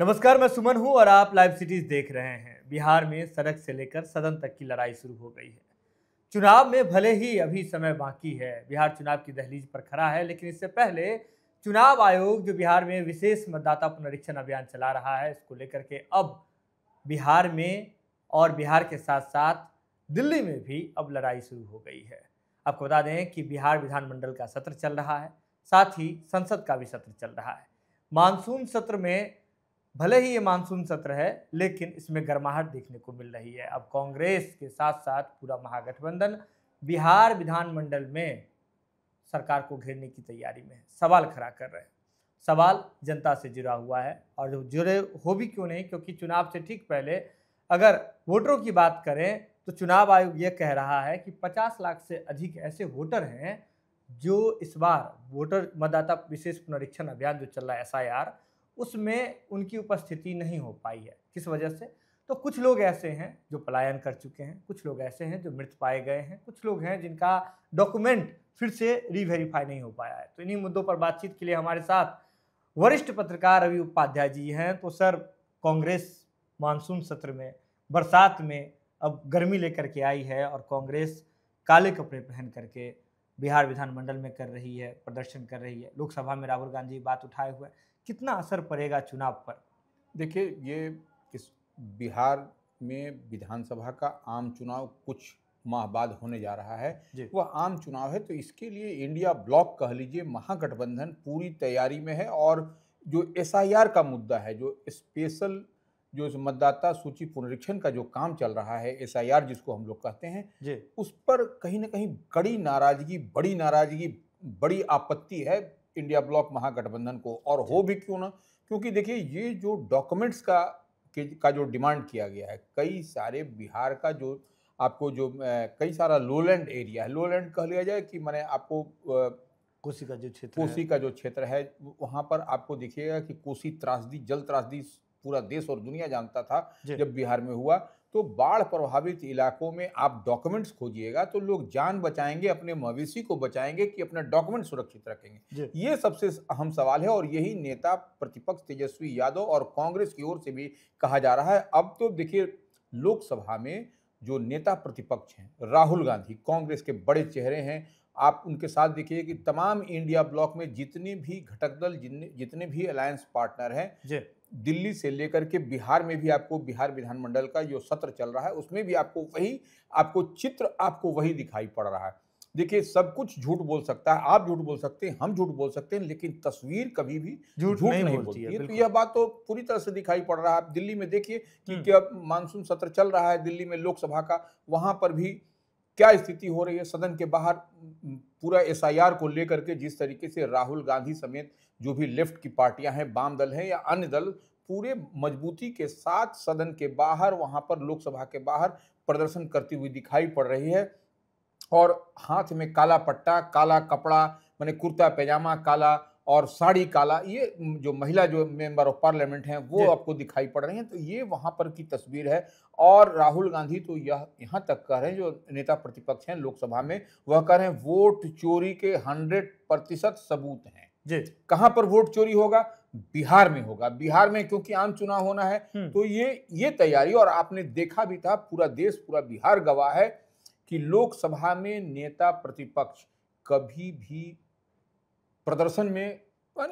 नमस्कार, मैं सुमन हूं और आप लाइव सिटीज देख रहे हैं। बिहार में सड़क से लेकर सदन तक की लड़ाई शुरू हो गई है। चुनाव में भले ही अभी समय बाकी है, बिहार चुनाव की दहलीज पर खड़ा है, लेकिन इससे पहले चुनाव आयोग जो बिहार में विशेष मतदाता पुनरीक्षण अभियान चला रहा है, इसको लेकर के अब बिहार में और बिहार के साथ साथ दिल्ली में भी अब लड़ाई शुरू हो गई है। आपको बता दें कि बिहार विधानमंडल का सत्र चल रहा है, साथ ही संसद का भी सत्र चल रहा है। मानसून सत्र में भले ही ये मानसून सत्र है, लेकिन इसमें गर्माहट देखने को मिल रही है। अब कांग्रेस के साथ साथ पूरा महागठबंधन बिहार विधानमंडल में सरकार को घेरने की तैयारी में है, सवाल खड़ा कर रहे हैं। सवाल जनता से जुड़ा हुआ है और जो जुड़े हो भी क्यों नहीं, क्योंकि चुनाव से ठीक पहले अगर वोटरों की बात करें तो चुनाव आयोग ये कह रहा है कि 50 लाख से अधिक ऐसे वोटर हैं जो इस बार वोटर मतदाता विशेष पुनरीक्षण अभियान जो चल रहा है SIR, उसमें उनकी उपस्थिति नहीं हो पाई है। किस वजह से? तो कुछ लोग ऐसे हैं जो पलायन कर चुके हैं, कुछ लोग ऐसे हैं जो मृत पाए गए हैं, कुछ लोग हैं जिनका डॉक्यूमेंट फिर से रीवेरीफाई नहीं हो पाया है। तो इन्हीं मुद्दों पर बातचीत के लिए हमारे साथ वरिष्ठ पत्रकार रवि उपाध्याय जी हैं। तो सर, कांग्रेस मानसून सत्र में, बरसात में अब गर्मी लेकर के आई है और कांग्रेस काले कपड़े पहन करके बिहार विधानमंडल में कर रही है, प्रदर्शन कर रही है। लोकसभा में राहुल गांधी बात उठाए हुए, कितना असर पड़ेगा चुनाव पर? देखिए, ये इस बिहार में विधानसभा का आम चुनाव कुछ माह बाद होने जा रहा है। वह आम चुनाव है, तो इसके लिए इंडिया ब्लॉक कह लीजिए, महागठबंधन पूरी तैयारी में है। और जो SIR का मुद्दा है, जो स्पेशल जो मतदाता सूची पुनरीक्षण का जो काम चल रहा है, SIR जिसको हम लोग कहते हैं, उस पर कहीं ना कहीं बड़ी नाराजगी, बड़ी आपत्ति है इंडिया ब्लॉक महागठबंधन को। और हो भी क्यों ना, क्योंकि देखिए, ये जो डॉक्यूमेंट्स का जो डिमांड किया गया है, कई सारे बिहार का जो आपको जो कई सारा लोलैंड एरिया है, लोलैंड कह लिया जाए कि मैंने आपको कोसी का जो क्षेत्र है, वहाँ पर आपको देखिएगा कि कोसी त्रासदी, जल त्रासदी पूरा देश और दुनिया जानता था जब बिहार में हुआ। तो बाढ़ प्रभावित इलाकों में आप डॉक्यूमेंट्स खोजिएगा तो लोग जान बचाएंगे, अपने मवेशी को बचाएंगे कि अपने डॉक्यूमेंट सुरक्षित रखेंगे। ये सबसे अहम सवाल है और यही नेता प्रतिपक्ष तेजस्वी यादव और कांग्रेस की ओर से भी कहा जा रहा है। अब तो देखिए, लोकसभा में जो नेता प्रतिपक्ष हैं, राहुल गांधी कांग्रेस के बड़े चेहरे हैं। आप उनके साथ देखिए कि तमाम इंडिया ब्लॉक में जितने भी घटक दल, जितने भी अलायंस पार्टनर हैं, दिल्ली से लेकर के बिहार में भी आपको बिहार विधानमंडल का जो सत्र चल रहा है, उसमें भी आपको चित्र वही दिखाई पड़ रहा है। देखिए, सब कुछ झूठ बोल सकता है, आप झूठ बोल सकते हैं, हम झूठ बोल सकते हैं, लेकिन तस्वीर कभी भी झूठ नहीं बोलती है। तो यह बात तो पूरी तरह से दिखाई पड़ रहा है। आप दिल्ली में देखिए कि क्या मानसून सत्र चल रहा है दिल्ली में लोकसभा का, वहां पर भी क्या स्थिति हो रही है। सदन के बाहर पूरा SIR को लेकर के जिस तरीके से राहुल गांधी समेत जो भी लेफ्ट की पार्टियां हैं, वाम दल हैं या अन्य दल, पूरे मजबूती के साथ सदन के बाहर, वहां पर लोकसभा के बाहर प्रदर्शन करती हुई दिखाई पड़ रही है। और हाथ में काला पट्टा, काला कपड़ा, माने कुर्ता पैजामा काला और साड़ी काला, ये जो महिला जो मेंबर ऑफ पार्लियामेंट हैं वो आपको दिखाई पड़ रही हैं। तो ये वहां पर की तस्वीर है। और राहुल गांधी तो यहाँ तक कह रहे हैं, जो नेता प्रतिपक्ष हैं लोकसभा में, वह कह रहे हैं वोट चोरी के 100% सबूत हैं। कहां पर वोट चोरी होगा? बिहार में होगा। बिहार में क्योंकि आम चुनाव होना है, तो ये तैयारी। और आपने देखा भी था, पूरा देश, पूरा बिहार गवाह है कि लोकसभा में नेता प्रतिपक्ष कभी भी प्रदर्शन में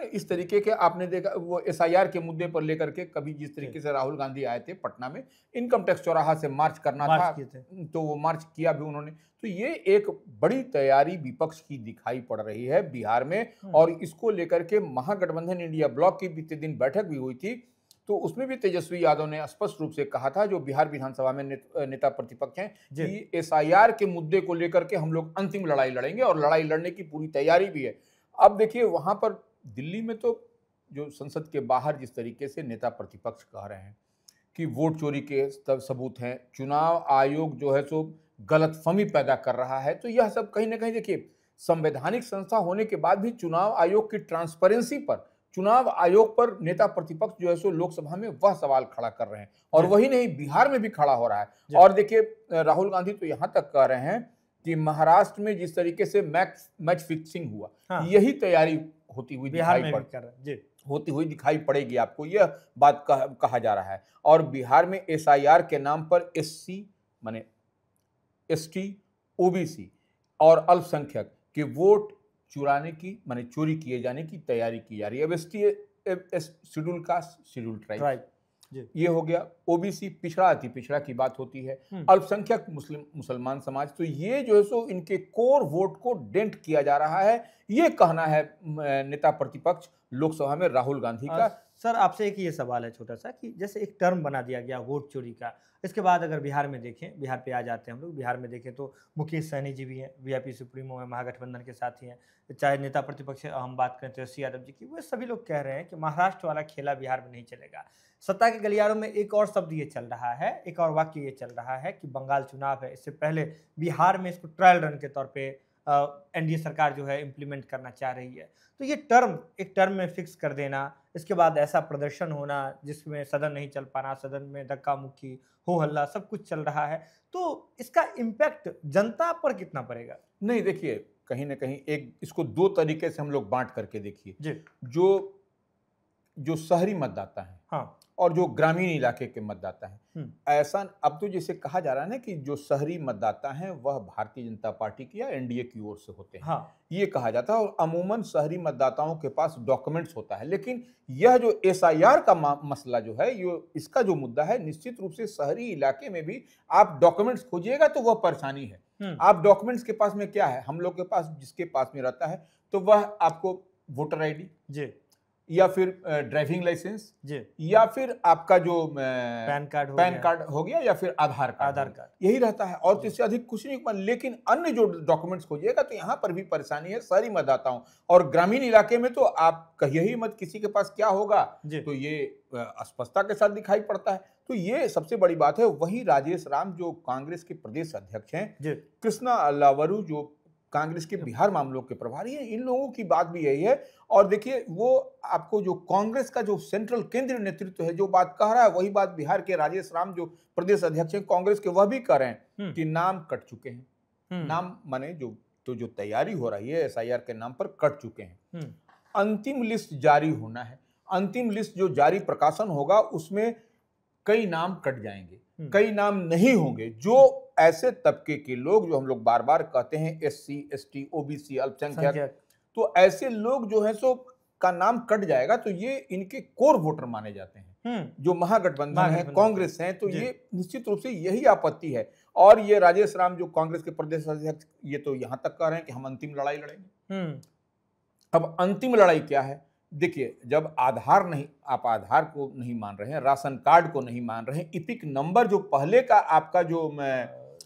इस तरीके के आपने देखा, वो SIR के मुद्दे पर लेकर के कभी जिस तरीके से राहुल गांधी आए थे पटना में, इनकम टैक्स चौराहा से मार्च करना था, तो वो मार्च किया भी उन्होंने। तो ये एक बड़ी तैयारी विपक्ष की दिखाई पड़ रही है बिहार में। और इसको लेकर के महागठबंधन इंडिया ब्लॉक की बीते दिन बैठक भी हुई थी, तो उसमें भी तेजस्वी यादव ने स्पष्ट रूप से कहा था, जो बिहार विधानसभा में नेता प्रतिपक्ष हैं, कि SIR के मुद्दे को लेकर के हम लोग अंतिम लड़ाई लड़ेंगे और लड़ाई लड़ने की पूरी तैयारी भी है। अब देखिए, वहां पर दिल्ली में तो जो संसद के बाहर जिस तरीके से नेता प्रतिपक्ष कह रहे हैं कि वोट चोरी के सबूत हैं, चुनाव आयोग जो है सो गलतफहमी पैदा कर रहा है, तो यह सब कहीं ना कहीं देखिए, संवैधानिक संस्था होने के बाद भी चुनाव आयोग की ट्रांसपेरेंसी पर, चुनाव आयोग पर नेता प्रतिपक्ष जो है सो लोकसभा में वह सवाल खड़ा कर रहे हैं। और वही नहीं, बिहार में भी खड़ा हो रहा है। और देखिए, राहुल गांधी तो यहां तक कह रहे हैं कि महाराष्ट्र में जिस तरीके से मैच फिक्सिंग हुआ, हाँ। यही तैयारी होती हुई बिहार में भी कर रहे हैं जी। होती हुई दिखाई पड़ेगी आपको, यह बात कहा जा रहा है। और बिहार में एसआईआर के नाम पर एससी माने एसटी, ओबीसी और अल्पसंख्यक के वोट चुराने की माने चोरी किए जाने की तैयारी की जा रही है। अब ST schedule caste, schedule tribe ये हो गया, ओबीसी पिछड़ा अति पिछड़ा की बात होती है, अल्पसंख्यक मुसलमान समाज, तो ये जो है सो इनके कोर वोट को डेंट किया जा रहा है, ये कहना है नेता प्रतिपक्ष लोकसभा में राहुल गांधी का। सर आपसे एक ये सवाल है छोटा सा कि जैसे एक टर्म बना दिया गया वोट चोरी का, इसके बाद अगर बिहार में देखें, बिहार पे आ जाते हैं हम लोग, बिहार में देखें तो मुकेश सहनी जी भी हैं, वीआईपी सुप्रीमो हैं, महागठबंधन के साथी हैं, चाहे नेता प्रतिपक्ष हम बात करें तेजस्वी यादव जी की, वो सभी लोग कह रहे हैं कि महाराष्ट्र वाला खेला बिहार में नहीं चलेगा। सत्ता के गलियारों में एक और शब्द ये चल रहा है, एक और वाक्य ये चल रहा है कि बंगाल चुनाव है, इससे पहले बिहार में इसको ट्रायल रन के तौर पे एनडीए सरकार जो है इम्प्लीमेंट करना चाह रही है। तो ये एक टर्म में फिक्स कर देना, इसके बाद ऐसा प्रदर्शन होना जिसमें सदन नहीं चल पाना, सदन में धक्का मुक्की, हो हल्ला, सब कुछ चल रहा है, तो इसका इम्पैक्ट जनता पर कितना पड़ेगा? नहीं, देखिए कहीं ना कहीं एक इसको दो तरीके से हम लोग बांट करके देखिए। जो शहरी मतदाता है, हाँ, और जो ग्रामीण इलाके के मतदाता हैं, ऐसा अब तो जैसे कहा जा रहा है ना कि जो शहरी मतदाता हैं वह भारतीय जनता पार्टी की या एनडीए की ओर से होते हैं, हाँ, ये कहा जाता है। और अमूमन शहरी मतदाताओं के पास डॉक्यूमेंट्स होता है, लेकिन यह जो एसआईआर का मसला जो है, इसका जो मुद्दा है, निश्चित रूप से शहरी इलाके में भी आप डॉक्यूमेंट्स खोजिएगा तो वह परेशानी है। आप डॉक्यूमेंट्स के पास में क्या है, हम लोग के पास जिसके पास में रहता है तो वह आपको वोटर आईडी जी, या फिर ड्राइविंग लाइसेंस जी, या फिर आपका जो पैन कार्ड हो गया, या फिर आधार कार्ड, यही रहता है, और तो इससे अधिक कुछ नहीं। लेकिन अन्य जो डॉक्यूमेंट्स खोजिएगा तो यहाँ पर भी परेशानी है शहरी मतदाताओं। और ग्रामीण इलाके में तो आप कहिए ही मत किसी के पास क्या होगा, तो ये अस्पष्टता के साथ दिखाई पड़ता है। तो ये सबसे बड़ी बात है। वहीं राजेश राम जो कांग्रेस के प्रदेश अध्यक्ष हैं, कृष्णा अल्लावरू जो कांग्रेस के बिहार मामलों के प्रभारी हैं, इन लोगों की बात भी यही है। और देखिए, वो आपको जो कांग्रेस का जो सेंट्रल केंद्रीय नेतृत्व है जो बात कह रहा है, वही बात बिहार के राजेश राम जो प्रदेश अध्यक्ष हैं कांग्रेस के, वह भी कह रहे हैं कि नाम कट चुके हैं। नाम माने जो तैयारी हो रही है एसआईआर के नाम पर, कट चुके हैं। अंतिम लिस्ट जारी होना है। अंतिम लिस्ट जो जारी प्रकाशन होगा उसमें कई नाम कट जाएंगे, कई नाम नहीं होंगे। जो ऐसे तबके के लोग जो हम लोग बार बार कहते हैं एससी, एसटी, ओबीसी, अल्पसंख्यक, तो ऐसे लोग जो है सो का नाम कट जाएगा, तो ये इनके कोर वोटर माने जाते हैं। जो महागठबंधन है, कांग्रेस है, तो ये निश्चित रूप से यही आपत्ति है। और ये राजेश राम जो कांग्रेस के प्रदेश अध्यक्ष, ये तो यहां तक कह रहे हैं कि हम अंतिम लड़ाई लड़ेंगे। अब अंतिम लड़ाई क्या है? देखिए, जब आप आधार को नहीं मान रहे हैं, राशन कार्ड को नहीं मान रहे हैं, इपिक नंबर जो पहले का आपका जो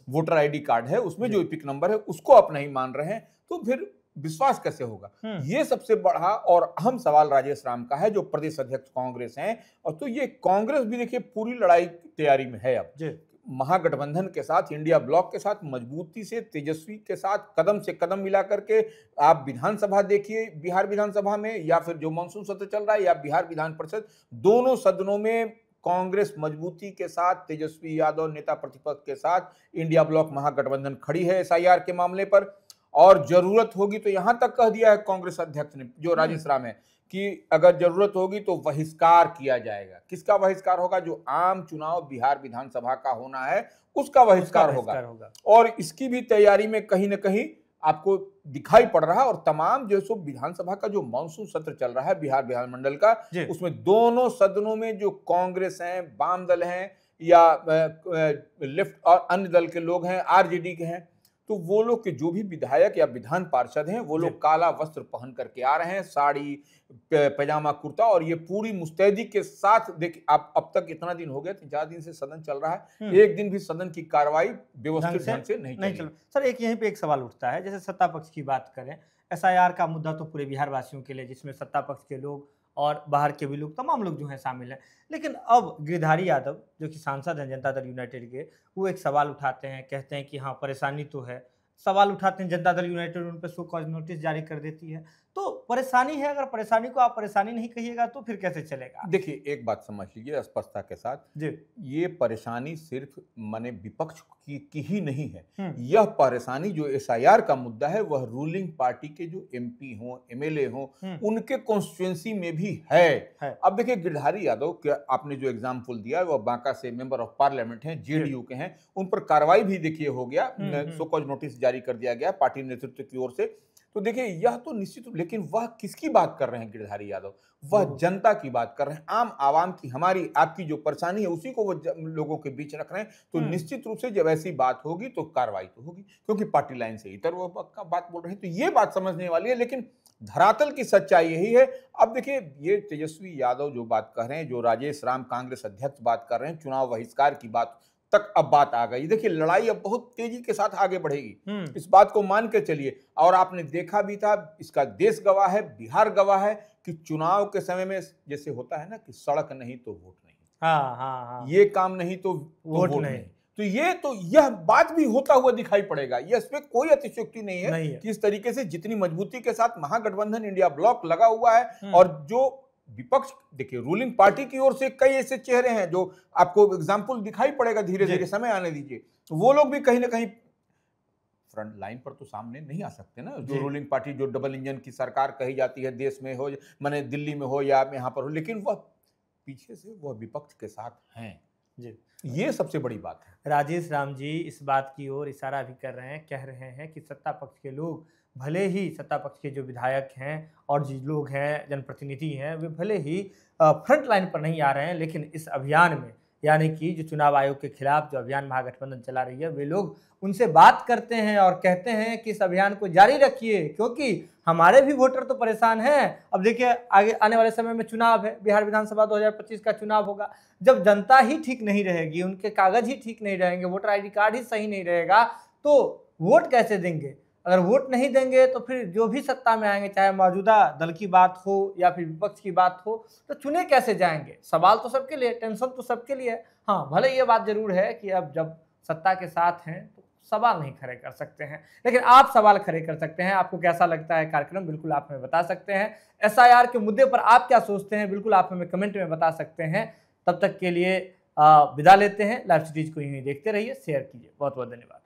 वोटर आईडी कार्ड है उसमें जो इपिक नंबर है उसको आप नहीं मान रहे हैं, तो फिर विश्वास कैसे होगा? ये सबसे बड़ा और अहम सवाल राजेश राम का है जो प्रदेश अध्यक्ष कांग्रेस हैं। और तो ये कांग्रेस भी देखिए पूरी लड़ाई तैयारी में है। अब महागठबंधन के साथ, इंडिया ब्लॉक के साथ मजबूती से, तेजस्वी के साथ कदम से कदम मिला करके आप विधानसभा देखिए, बिहार विधानसभा में, या फिर जो मानसून सत्र चल रहा है, या बिहार विधान परिषद, दोनों सदनों में कांग्रेस मजबूती के साथ, तेजस्वी यादव नेता प्रतिपक्ष के साथ इंडिया ब्लॉक महागठबंधन खड़ी है एसआईआर के मामले पर। और जरूरत होगी तो यहां तक कह दिया है कांग्रेस अध्यक्ष ने, जो राजेश राम है, कि अगर जरूरत होगी तो बहिष्कार किया जाएगा। किसका बहिष्कार होगा? जो आम चुनाव बिहार विधानसभा का होना है उसका बहिष्कार होगा। और इसकी भी तैयारी में कहीं ना कहीं आपको दिखाई पड़ रहा है। और तमाम जो सो विधानसभा का जो मानसून सत्र चल रहा है बिहार विधानमंडल का, उसमें दोनों सदनों में जो कांग्रेस हैं, वाम दल हैं, या लेफ्ट और अन्य दल के लोग हैं, आरजेडी के हैं, तो वो लोग के जो भी विधायक या विधान पार्षद हैं, वो लोग काला वस्त्र पहन करके आ रहे हैं, साड़ी, पैजामा, कुर्ता, और ये पूरी मुस्तैदी के साथ। देखिए, आप अब तक इतना दिन हो गया, 3-4 दिन से सदन चल रहा है, एक दिन भी सदन की कार्रवाई व्यवस्थित ढंग से नहीं चल। सर, एक यहीं पे एक सवाल उठता है, जैसे सत्ता पक्ष की बात करें, एसआईआर का मुद्दा तो पूरे बिहार वासियों के लिए, जिसमें सत्ता पक्ष के लोग और बाहर के भी लोग, तमाम लोग जो हैं शामिल हैं। लेकिन अब गिरधारी यादव जो कि सांसद हैं जनता दल यूनाइटेड के, वो एक सवाल उठाते हैं, कहते हैं कि हाँ परेशानी तो है, सवाल उठाते हैं, जनता दल यूनाइटेड उन पर शो कॉज नोटिस जारी कर देती है। तो परेशानी है, अगर परेशानी को आप परेशानी नहीं कहिएगा तो फिर कैसे चलेगा? देखिए, एक बात समझ लीजिए स्पष्टता के साथ, जी। ये परेशानी सिर्फ माने विपक्ष की ही नहीं है। हम्म। यह परेशानी जो एसआईआर का मुद्दा है वह रूलिंग पार्टी के जो एमपी हों, एमएलए हों, उनके कॉन्स्टिट्यूएंसी में भी है। अब देखिए, गिरधारी यादव के आपने जो एग्जाम्पल दिया वह बांका से मेंबर ऑफ पार्लियामेंट हैं, जेडीयू के हैं, उन पर कार्रवाई भी देखिए हो गया, सो कॉज नोटिस जारी कर दिया गया पार्टी नेतृत्व की ओर से। तो देखिए, यह तो निश्चित, लेकिन वह किसकी बात कर रहे हैं गिरधारी यादव? वह जनता की बात कर रहे हैं, आम आवाम की, हमारी आपकी जो परेशानी है उसी को वो लोगों के बीच रख रहे हैं। तो निश्चित रूप से जब ऐसी बात होगी तो कार्रवाई तो होगी, क्योंकि पार्टी लाइन से इतर वो बात बोल रहे हैं। तो ये बात समझने वाली है, लेकिन धरातल की सच्चाई यही है। अब देखिए, ये तेजस्वी यादव जो बात कर रहे हैं, जो राजेश राम कांग्रेस अध्यक्ष बात कर रहे हैं, चुनाव बहिष्कार की बात तक अब बात आ गई। देखिए, लड़ाई अब बहुत तेजी के साथ आगे बढ़ेगी, इस बात को मान के चलिए। और आपने देखा भी था, इसका देश गवाह है, बिहार गवाह है कि चुनाव के समय में जैसे होता है ना कि सड़क नहीं तो वोट नहीं। हाँ। ये काम नहीं तो वोट नहीं। तो यह बात भी होता हुआ दिखाई पड़ेगा। यह इसमें कोई अतिशयोक्ति नहीं है कि इस तरीके से जितनी मजबूती के साथ महागठबंधन इंडिया ब्लॉक लगा हुआ है, और जो विपक्ष, देखिए रूलिंग पार्टी की ओर से कई ऐसे चेहरे हैं जो आपको एग्जाम्पल दिखाई पड़ेगा, धीरे धीरे समय आने दीजिए, वो लोग भी कहीं ना कहीं फ्रंट लाइन पर तो सामने नहीं आ सकते ना। जो रूलिंग पार्टी, जो डबल इंजन की सरकार कही जाती है, देश में हो, माने दिल्ली में हो या यहाँ पर हो, लेकिन वह पीछे से वह विपक्ष के साथ हैं जी। ये सबसे बड़ी बात है। राजेश राम जी इस बात की ओर इशारा भी कर रहे हैं, कह रहे हैं कि सत्ता पक्ष के लोग, भले ही सत्ता पक्ष के जो विधायक हैं और जो लोग हैं, जनप्रतिनिधि हैं, वे भले ही फ्रंट लाइन पर नहीं आ रहे हैं, लेकिन इस अभियान में, यानी कि जो चुनाव आयोग के खिलाफ जो अभियान महागठबंधन चला रही है, वे लोग उनसे बात करते हैं और कहते हैं कि इस अभियान को जारी रखिए, क्योंकि हमारे भी वोटर तो परेशान हैं। अब देखिए, आगे आने वाले समय में चुनाव है, बिहार विधानसभा 2025 का चुनाव होगा। जब जनता ही ठीक नहीं रहेगी, उनके कागज ही ठीक नहीं रहेंगे, वोटर ID कार्ड ही सही नहीं रहेगा, तो वोट कैसे देंगे? अगर वोट नहीं देंगे तो फिर जो भी सत्ता में आएंगे, चाहे मौजूदा दल की बात हो या फिर विपक्ष की बात हो, तो चुने कैसे जाएंगे? सवाल तो सबके लिए, टेंशन तो सबके लिए है। हाँ, भले ये बात जरूर है कि अब जब सत्ता के साथ हैं तो सवाल नहीं खड़े कर सकते हैं, लेकिन आप सवाल खड़े कर सकते हैं। आपको कैसा लगता है कार्यक्रम, बिल्कुल आप हमें बता सकते हैं। SIR के मुद्दे पर आप क्या सोचते हैं, बिल्कुल आप हमें कमेंट में बता सकते हैं। तब तक के लिए विदा लेते हैं। लाइव सिटीज को यूं ही देखते रहिए, शेयर कीजिए। बहुत बहुत धन्यवाद।